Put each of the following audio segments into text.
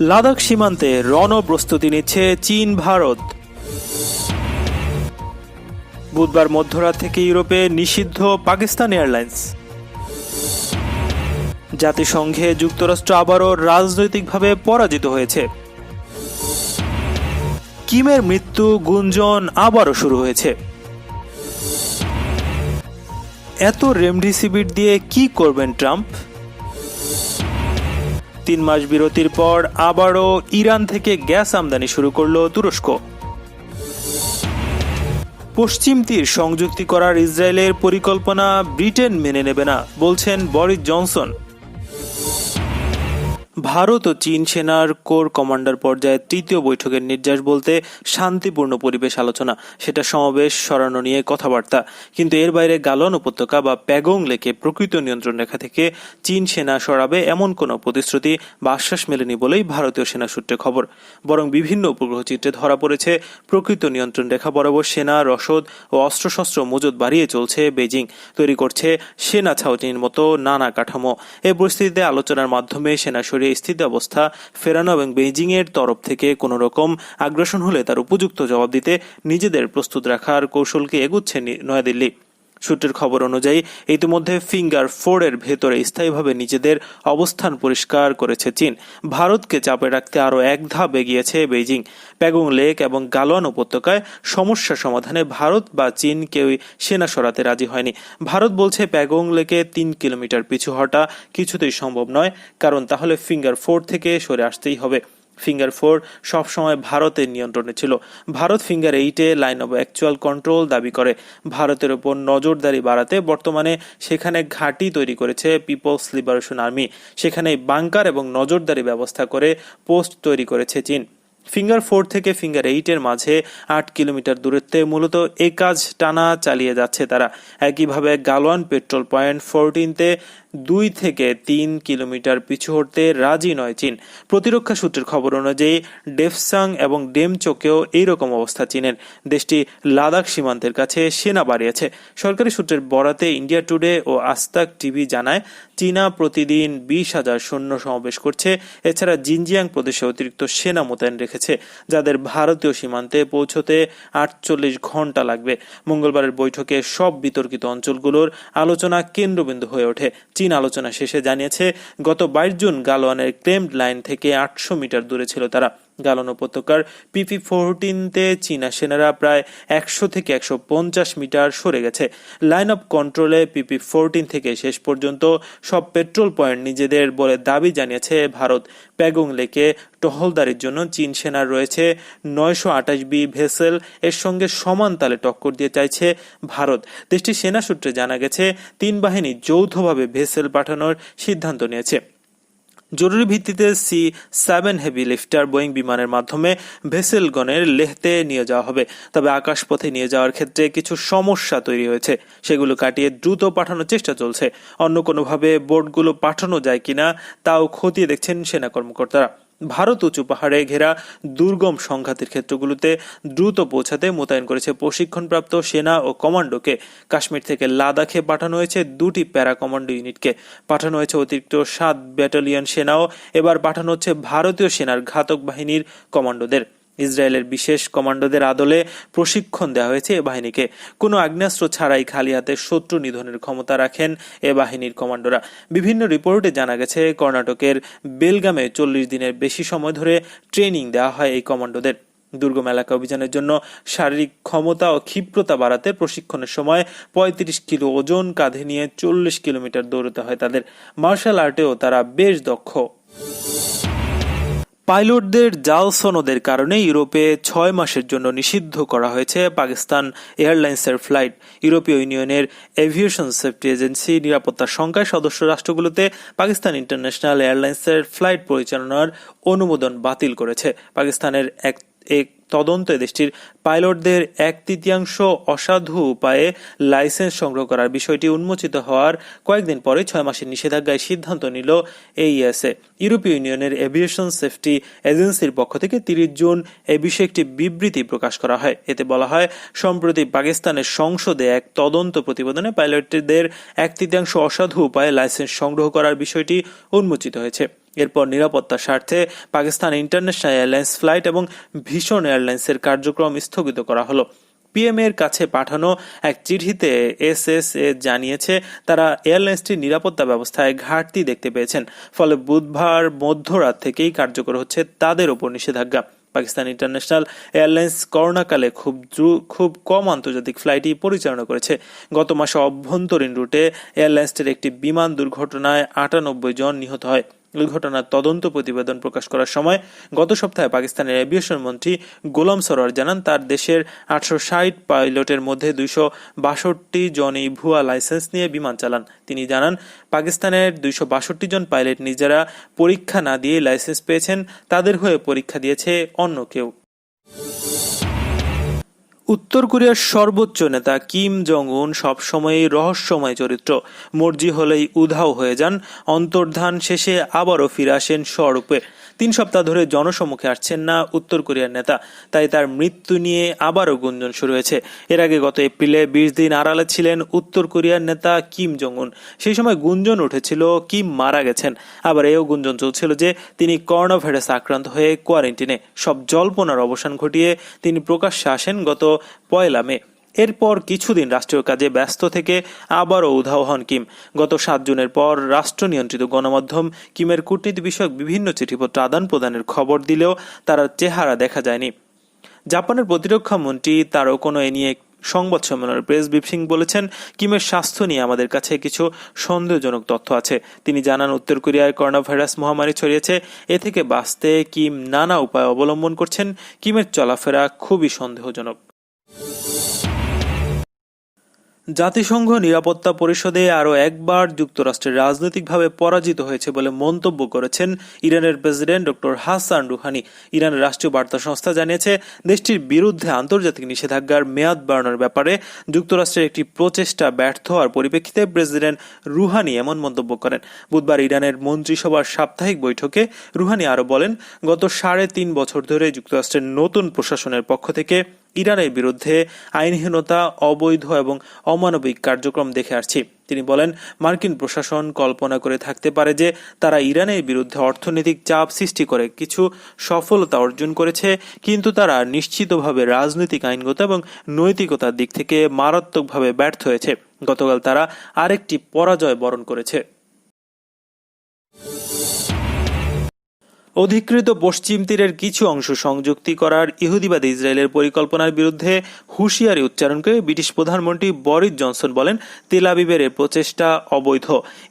লাদাখ সীমান্তে রণপ্রস্তুতি নিচ্ছে চীন ভারত। বুধবার মধ্যরাত থেকে ইউরোপে নিষিদ্ধ পাকিস্তান এয়ারলাইন্স। জাতিসংঘে যুক্তরাষ্ট্র আবারও রাজনৈতিকভাবে পরাজিত হয়েছে। কিমের মৃত্যু গুঞ্জন আবারও শুরু হয়েছে। এত রেমডেসিভির দিয়ে কি করবেন ট্রাম্প? 3 মাস বিরতির পর আবারও ইরান থেকে গ্যাস আমদানি শুরু করল তুরস্ক। পশ্চিম তীর সংযুক্তি করার ইসরায়েলের পরিকল্পনা ব্রিটেন মেনে নেবে না বলছেন বরিস জনসন। ভারত ও চীন সেনার কোর কমান্ডার পর্যায়ে তৃতীয় বৈঠকের নির্যাস বলতে শান্তিপূর্ণ পরিবেশ আলোচনা, সেটা সমাবেশ সরানো নিয়ে কথাবার্তা। কিন্তু এর বাইরে গালওয়ান উপত্যকা বা প্যাগং লেকে প্রকৃত নিয়ন্ত্রণ রেখা থেকে চীন সেনা সরাবে এমন কোনো প্রতিশ্রুতি বা আশ্বাস মেলেনি বলেই ভারতীয় সেনা সূত্রে খবর। বরং বিভিন্ন উপগ্রহ চিত্রে ধরা পড়েছে প্রকৃত নিয়ন্ত্রণ রেখা বরাবর সেনা, রসদ ও অস্ত্রশস্ত্র মজুত বাড়িয়ে চলছে বেজিং, তৈরি করছে সেনা ছাউনির মতো নানা কাঠামো। এই পরিস্থিতিতে আলোচনার মাধ্যমে সেনা স্থিতাবস্থা ফেরানো এবং বেইজিং এর তরফ থেকে কোনো রকম আগ্রাসন হলে তার উপযুক্ত জবাব দিতে নিজেদের প্রস্তুত রাখার কৌশলকে এগুচ্ছে নয়াদিল্লি। সূত্রের খবর অনুযায়ী ইতিমধ্যে ফিঙ্গার 4 এর ভেতরে স্থায়ীভাবে নিজেদের অবস্থান পরিষ্কার করেছে চীন। ভারতকে চাপে রাখতে আরও এক ধাপ এগিয়েছে বেইজিং। প্যাগং লেক এবং গালওয়ান উপত্যকায় সমস্যা সমাধানে ভারত বা চীন কেউই সেনা সরাতে রাজি হয়নি। ভারত বলছে প্যাগং লেকে 3 কিলোমিটার পিছু হটা কিছুতেই সম্ভব নয়, কারণ তাহলে ফিঙ্গার 4 থেকে সরে আসতেই হবে। ফিঙ্গার 4 সবসময় ভারতের নিয়ন্ত্রণে ছিল। ভারত ফিঙ্গার 8-এ লাইন অব অ্যাকচুয়াল কন্ট্রোল দাবি করে। ভারতের উপর নজরদারি বাড়াতে বর্তমানে সেখানে ঘাঁটি তৈরি করেছে পিপলস লিবারেশন আর্মি। সেখানে বাংকার এবং নজরদারি ব্যবস্থা করে পোস্ট তৈরি করেছে চীন। ফিঙ্গার 4 থেকে ফিঙ্গার 8-এর মাঝে 8 কিলোমিটার দূরত্বে মূলত এই কাজ টানা চালিয়ে যাচ্ছে তারা। একইভাবে গালওয়ান পেট্রোল পয়েন্ট 14-তে 2 থেকে 3 কিলোমিটার পিছু হটতে রাজি নয় চীন। প্রতিরক্ষা সূত্রের খবর অনুযায়ী ডেফসাং এবং ডেমচোকেও এইরকম অবস্থা চীনের। দেশটি লাদাখ সীমান্তের কাছে সেনা বাড়িয়েছে। সরকারি সূত্রের বরাতে ইন্ডিয়া টুডে ও আস্তাক টিভি জানায়, চীনা প্রতিদিন 20,000 সৈন্য সমাবেশ করছে। এছাড়া জিনজিয়াং প্রদেশে অতিরিক্ত সেনা মোতায়েন রেখেছে, যাদের ভারতীয় সীমান্তে পৌঁছতে 48 ঘন্টা লাগবে। মঙ্গলবারের বৈঠকে সব বিতর্কিত অঞ্চলগুলোর আলোচনা কেন্দ্রবিন্দু হয়ে ওঠে। চীন আলোচনা শেষে জানিয়েছে, গত 22 জুন গালওয়ানের ক্লেমড লাইন থেকে 800 মিটার দূরে ছিল তারা। গালওয়ান উপত্যকার PP-14-তে চীনা সেনারা প্রায় 100 থেকে 150 মিটার সরে গেছে। লাইন অফ কন্ট্রোলে PP-14 থেকে শেষ পর্যন্ত সব পেট্রোল পয়েন্ট নিজেদের বলে দাবি জানিয়েছে ভারত। প্যাগং লেকে টহলদারির জন্য চীন সেনার রয়েছে 928B ভেসেল। এর সঙ্গে সমান তালে টক্কর দিয়ে চাইছে ভারত। দেশটির সেনা সূত্রে জানা গেছে, 3 বাহিনী যৌথভাবে ভেসেল পাঠানোর সিদ্ধান্ত নিয়েছে। জরুরি ভিত্তিতে C-7 হেভি লিফটার বোয়িং বিমানের মাধ্যমে ভেসেলগণের লেহতে নিয়ে যাওয়া হবে। তবে আকাশপথে নিয়ে যাওয়ার ক্ষেত্রে কিছু সমস্যা তৈরি হয়েছে, সেগুলো কাটিয়ে দ্রুত পাঠানোর চেষ্টা চলছে। অন্য কোনোভাবে বোটগুলো পাঠানো যায় কিনা তাও খতিয়ে দেখছেন সেনা কর্মকর্তারা। ভারত উঁচু পাহাড়ে ঘেরা দুর্গম সংঘাতের ক্ষেত্রগুলোতে দ্রুত পৌঁছাতে মোতায়েন করেছে প্রশিক্ষণপ্রাপ্ত সেনা ও কমান্ডোকে। কাশ্মীর থেকে লাদাখে পাঠানো হয়েছে 2টি প্যারা কমান্ডো ইউনিটকে। পাঠানো হয়েছে অতিরিক্ত 7 ব্যাটালিয়ন সেনাও। এবার পাঠানো হচ্ছে ভারতীয় সেনার ঘাতক বাহিনীর কমান্ডোদের। ইসরায়েলের বিশেষ কমান্ডোদের আদলে প্রশিক্ষণ দেওয়া হয়েছে এ বাহিনীকে। কোনো আগ্নেয়াস্ত্র ছাড়াই খালি হাতে শত্রু নিধনের ক্ষমতা রাখেন এ বাহিনীর কমান্ডোরা। বিভিন্ন রিপোর্টে জানা গেছে, কর্ণাটকের বেলগামে 40 দিনের বেশি সময় ধরে ট্রেনিং দেওয়া হয় এই কমান্ডোদের। দুর্গম এলাকা অভিযানের জন্য শারীরিক ক্ষমতা ও ক্ষিপ্রতা বাড়াতে প্রশিক্ষণের সময় 35 কিলো ওজন কাঁধে নিয়ে 40 কিলোমিটার দৌড়তে হয় তাদের। মার্শাল আর্টেও তারা বেশ দক্ষ। পাইলটদের জাল সনদের কারণে ইউরোপে 6 মাসের জন্য নিষিদ্ধ করা হয়েছে পাকিস্তান এয়ারলাইন্সের ফ্লাইট। ইউরোপীয় ইউনিয়নের এভিয়েশন সেফটি এজেন্সি নিরাপত্তা সংখ্যায় সদস্য রাষ্ট্রগুলোতে পাকিস্তান ইন্টারন্যাশনাল এয়ারলাইন্সের ফ্লাইট পরিচালনার অনুমোদন বাতিল করেছে। পাকিস্তানের এক তদন্তে দেশটির পাইলটদের 1/3 অসাধু উপায়ে লাইসেন্স সংগ্রহ করার বিষয়টি উন্মোচিত হওয়ার কয়েকদিন পরে 6 মাসের নিষেধাজ্ঞায় সিদ্ধান্ত নিল এইএসএ। ইউরোপীয় ইউনিয়নের এভিয়েশন সেফটি এজেন্সির পক্ষ থেকে 30 জুন এ বিষয়ে একটি বিবৃতি প্রকাশ করা হয়। এতে বলা হয়, সম্প্রতি পাকিস্তানের সংসদে এক তদন্ত প্রতিবেদনে পাইলটদের 1/3 অসাধু উপায়ে লাইসেন্স সংগ্রহ করার বিষয়টি উন্মোচিত হয়েছে। এরপর নিরাপত্তার স্বার্থে পাকিস্তান ইন্টারন্যাশনাল এয়ারলাইন্স ফ্লাইট এবং ভীষণ এয়ারলাইন্সের কার্যক্রম স্থগিত করা হলো। পিএম এর কাছে পাঠানো এক চিঠিতে এসএসএ জানিয়েছে তারা এয়ারলাইন্সটির নিরাপত্তা ব্যবস্থায় ঘাটতি দেখতে পেয়েছেন, ফলে বুধবার মধ্যরাত থেকেই কার্যকর হচ্ছে তাদের ওপর নিষেধাজ্ঞা। পাকিস্তান ইন্টারন্যাশনাল এয়ারলাইন্স করোনাকালে খুব কম আন্তর্জাতিক ফ্লাইটই পরিচালনা করেছে। গত মাসে অভ্যন্তরীণ রুটে এয়ারলাইন্সটির একটি বিমান দুর্ঘটনায় 98 জন নিহত হয়। এই ঘটনার তদন্ত প্রতিবেদন প্রকাশ করার সময় গত সপ্তাহে পাকিস্তানের এভিয়েশন মন্ত্রী গোলাম সরোয়ার জানান তার দেশের 860 পাইলটের মধ্যে 262 জনই ভুয়া লাইসেন্স নিয়ে বিমান চালান। তিনি জানান পাকিস্তানের 262 জন পাইলট নিজেরা পরীক্ষা না দিয়ে লাইসেন্স পেয়েছেন, তাদের হয়ে পরীক্ষা দিয়েছে অন্য কেউ। উত্তর কোরিয়ার সর্বোচ্চ নেতা কিম জং উন সবসময়ই রহস্যময় চরিত্র। মর্জি হলেই উধাও হয়ে যান, অন্তর্ধান শেষে আবারও ফিরে আসেন স্বরূপে। 3 সপ্তাহ ধরে জনসম্মুখে আসছেন না উত্তর কোরিয়ার নেতা, তাই তার মৃত্যু নিয়ে আবারও গুঞ্জন শুরু হয়েছে। এর আগে গত এপ্রিলে 20 দিন আড়ালে ছিলেন উত্তর কোরিয়ার নেতা কিম জং উন। সেই সময় গুঞ্জন উঠেছিল কিম মারা গেছেন, আবার এও গুঞ্জন চলছিল যে তিনি করোনা ভাইরাস আক্রান্ত হয়ে কোয়ারেন্টিনে। সব জল্পনার অবসান ঘটিয়ে তিনি প্রকাশ্যে আসেন গত 1 মে। এরপর কিছুদিন রাষ্ট্রীয় কাজে ব্যস্ত থেকে আবারও উধাও হন কিম। গত 7 জুনের পর রাষ্ট্র নিয়ন্ত্রিত গণমাধ্যম কিমের কূটনীতি বিষয়ক বিভিন্ন চিঠিপত্র আদান প্রদানের খবর দিলেও তার চেহারা দেখা যায়নি। জাপানের প্রতিরক্ষা মন্ত্রী তারও কোনো এ নিয়ে সংবাদ সম্মেলনের প্রেস ব্রিফিং বলেছেন, কিমের স্বাস্থ্য নিয়ে আমাদের কাছে কিছু সন্দেহজনক তথ্য আছে। তিনি জানান উত্তর কোরিয়ায় করোনা ভাইরাস মহামারী ছড়িয়েছে, এ থেকে বাঁচতে কিম নানা উপায় অবলম্বন করছেন। কিমের চলাফেরা খুবই সন্দেহজনক। জাতিসংঘ নিরাপত্তা পরিষদে আরও একবার যুক্তরাষ্ট্রের রাজনৈতিকভাবে পরাজিত হয়েছে বলে মন্তব্য করেছেন ইরানের প্রেসিডেন্ট ডক্টর হাসান রুহানি। ইরানের রাষ্ট্রীয় বার্তা সংস্থা জানিয়েছে দেশটির বিরুদ্ধে আন্তর্জাতিক নিষেধাজ্ঞার মেয়াদ বাড়ানোর ব্যাপারে যুক্তরাষ্ট্রের একটি প্রচেষ্টা ব্যর্থ হওয়ার পরিপ্রেক্ষিতে প্রেসিডেন্ট রুহানি এমন মন্তব্য করেন। বুধবার ইরানের মন্ত্রিসভার সাপ্তাহিক বৈঠকে রুহানি আরও বলেন, গত 3.5 বছর ধরে যুক্তরাষ্ট্রের নতুন প্রশাসনের পক্ষ থেকে ইরানের বিরুদ্ধে আইনহীনতা, অবৈধ এবং অমানবিক কার্যক্রম দেখে আসছি। তিনি বলেন, মার্কিন প্রশাসন কল্পনা করে থাকতে পারে যে তারা ইরানের বিরুদ্ধে অর্থনৈতিক চাপ সৃষ্টি করে কিছু সফলতা অর্জন করেছে, কিন্তু তারা নিশ্চিতভাবে রাজনৈতিক, আইনগত এবং নৈতিকতার দিক থেকে মারাত্মকভাবে ব্যর্থ হয়েছে। গতকাল তারা আরেকটি পরাজয় বরণ করেছে। অধিকৃত পশ্চিম তীরের কিছু অংশ সংযুক্তি করার ইহুদিবাদী ইসরায়েলের পরিকল্পনার বিরুদ্ধে হুঁশিয়ারি উচ্চারণ করে ব্রিটিশ প্রধানমন্ত্রী বরিস জনসন বলেন, তেল আবিবের এ প্রচেষ্টা অবৈধ।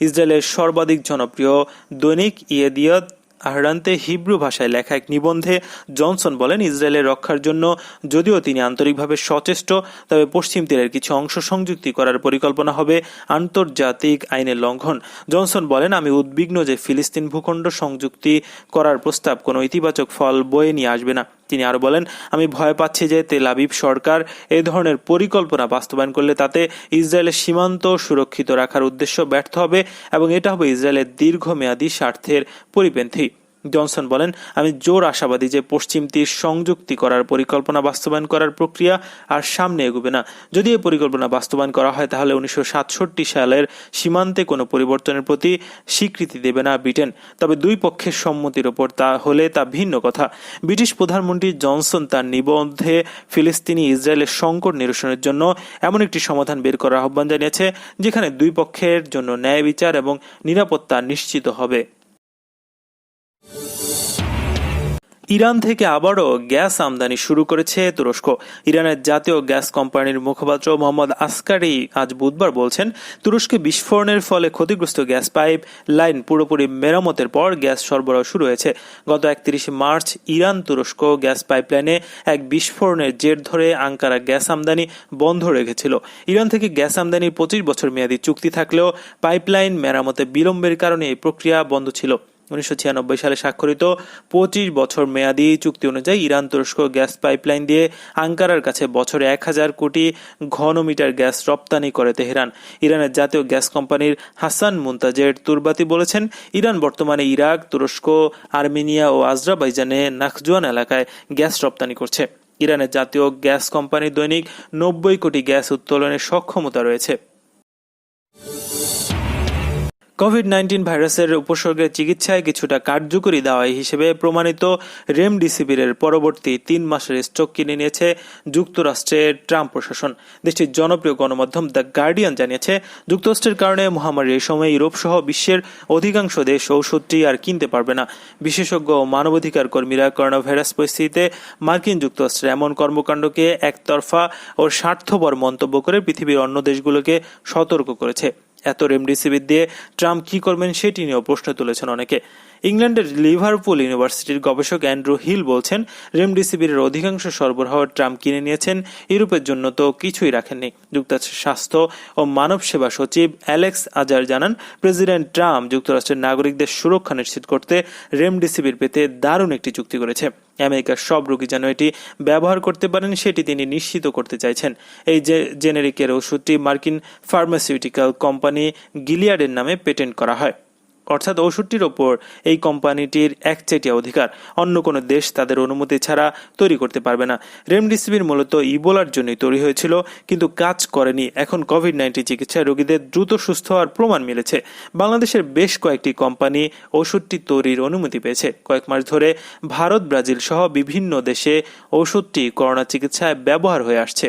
ইসরায়েলের সর্বাধিক জনপ্রিয় দৈনিক ইয়েদিয়ত আহরান্তে হিব্রু ভাষায় লেখা এক নিবন্ধে জনসন বলেন, ইসরায়েলের রক্ষার জন্য যদিও তিনি আন্তরিকভাবে সচেষ্ট, তবে পশ্চিম তীরের কিছু অংশ সংযুক্তি করার পরিকল্পনা হবে আন্তর্জাতিক আইনের লঙ্ঘন। জনসন বলেন, আমি উদ্বিগ্ন যে ফিলিস্তিন ভূখণ্ড সংযুক্তি করার প্রস্তাব কোনো ইতিবাচক ফল বয়ে নিয়ে আসবে না। তিনি আরো বলেন, আমি ভয় পাচ্ছি যে তেল আবিব সরকার এই ধরনের পরিকল্পনা বাস্তবায়ন করলে তাতে ইসরায়েলের সীমান্ত সুরক্ষিত রাখার উদ্দেশ্য ব্যর্থ হবে এবং এটা হবে ইসরায়েলের দীর্ঘমেয়াদী স্বার্থের পরিপন্থী। জনসন বলেন, আমি জোর আশাবাদী যে পশ্চিম তীর সংযুক্তি করার পরিকল্পনা বাস্তবায়ন করার প্রক্রিয়া আর সামনে এগোবে না। যদি এই পরিকল্পনা বাস্তবায়ন করা হয় তাহলে 1967 সালের সীমান্তে কোনো পরিবর্তনের প্রতি স্বীকৃতি দেবে না ব্রিটেন। তবে দুই পক্ষের সম্মতির ওপর তা হলে তা ভিন্ন কথা। ব্রিটিশ প্রধানমন্ত্রী জনসন তার নিবন্ধে ফিলিস্তিনি ইসরায়েলের সংকট নিরসনের জন্য এমন একটি সমাধান বের করার আহ্বান জানিয়েছে যেখানে দুই পক্ষের জন্য ন্যায় বিচার এবং নিরাপত্তা নিশ্চিত হবে। ইরান থেকে আবারও গ্যাস আমদানি শুরু করেছে তুরস্ক। ইরানের জাতীয় গ্যাস কোম্পানির মুখপাত্র মোহাম্মদ আসকারি আজ বুধবার বলছেন, তুরস্কে বিস্ফোরণের ফলে ক্ষতিগ্রস্ত গ্যাস পাইপ লাইন পুরোপুরি মেরামতের পর গ্যাস সরবরাহ শুরু হয়েছে। গত 31 মার্চ ইরান তুরস্ক গ্যাস পাইপলাইনে এক বিস্ফোরণের জের ধরে আঙ্কারা গ্যাস আমদানি বন্ধ রেখেছিল। ইরান থেকে গ্যাস আমদানির 25 বছর মেয়াদী চুক্তি থাকলেও পাইপলাইন মেরামতে বিলম্বের কারণে এই প্রক্রিয়া বন্ধ ছিল। 1996 সালে স্বাক্ষরিত 25 বছর মেয়াদী চুক্তি অনুযায়ী ইরান তুরস্ক গ্যাস পাইপলাইন দিয়ে আঙ্কারার কাছে বছরে 1000 কোটি ঘনমিটার গ্যাস রপ্তানি করে তেহরান। ইরানের জাতীয় গ্যাস কোম্পানির হাসান মুনতাজের তুরবাতি বলেছেন, ইরান বর্তমানে ইরাক, তুরস্ক, আর্মেনিয়া ও আজরাবাইজানে নাখজুয়ান এলাকায় গ্যাস রপ্তানি করছে। ইরানের জাতীয় গ্যাস কোম্পানির দৈনিক 90 কোটি গ্যাস উত্তোলনের সক্ষমতা রয়েছে। কোভিড-19 ভাইরাসের উপসর্গের চিকিৎসায় কিছুটা কার্যকরী দাওয়াই হিসেবে প্রমাণিত রেমডিসিভিরের পরবর্তী 3 মাসের স্টক কিনে নিয়েছে যুক্তরাষ্ট্রের ট্রাম্প প্রশাসন। দেশটির জনপ্রিয় গণমাধ্যম দ্য গার্ডিয়ান জানিয়েছে, যুক্তরাষ্ট্রের কারণে মহামারীর এই সময় ইউরোপ সহ বিশ্বের অধিকাংশ দেশ ঔষধটি আর কিনতে পারবে না। বিশেষজ্ঞ ও মানবাধিকার কর্মীরা করোনা ভাইরাস পরিস্থিতিতে মার্কিন যুক্তরাষ্ট্রের এমন কর্মকাণ্ডকে একতরফা ও স্বার্থপর মন্তব্য করে পৃথিবীর অন্য দেশগুলোকে সতর্ক করেছে। এত রেমডিসিভির দিয়ে ট্রাম্প কি করবেন সেটি নিয়েও প্রশ্ন তুলেছেন অনেকে। ইংল্যান্ডের লিভারপুল ইউনিভার্সিটির গবেষক অ্যান্ড্রু হিল বলছেন, রেমডিসিভিরের অধিকাংশ সরবরাহ ট্রাম্প কিনে নিয়েছেন, ইউরোপের জন্য তো কিছুই রাখেননি। যুক্তরাষ্ট্রের স্বাস্থ্য ও মানব সেবা সচিব অ্যালেক্স আজার জানান, প্রেসিডেন্ট ট্রাম্প যুক্তরাষ্ট্রের নাগরিকদের সুরক্ষা নিশ্চিত করতে রেমডিসিভির পেতে দারুণ একটি চুক্তি করেছে। আমেরিকার সব রোগী যেন এটি ব্যবহার করতে পারেন সেটি তিনি নিশ্চিত করতে চাইছেন। এই জেনেরিকের ওষুধটি মার্কিন ফার্মাসিউটিক্যাল কোম্পানি গিলিয়াডের নামে পেটেন্ট করা হয়, অর্থাৎ ওষুধটির ওপর এই কোম্পানিটির একচেটিয়া অধিকার। অন্য কোনো দেশ তাদের অনুমতি ছাড়া তৈরি করতে পারবে না। রেমডিসিভির মূলত ইবোলার জন্যই তৈরি হয়েছিল, কিন্তু কাজ করেনি। এখন কোভিড-19 চিকিৎসায় রোগীদের দ্রুত সুস্থ হওয়ার প্রমাণ মিলেছে। বাংলাদেশের বেশ কয়েকটি কোম্পানি ওষুধটি তৈরির অনুমতি পেয়েছে। কয়েক মাস ধরে ভারত, ব্রাজিল সহ বিভিন্ন দেশে ওষুধটি করোনা চিকিৎসায় ব্যবহার হয়ে আসছে।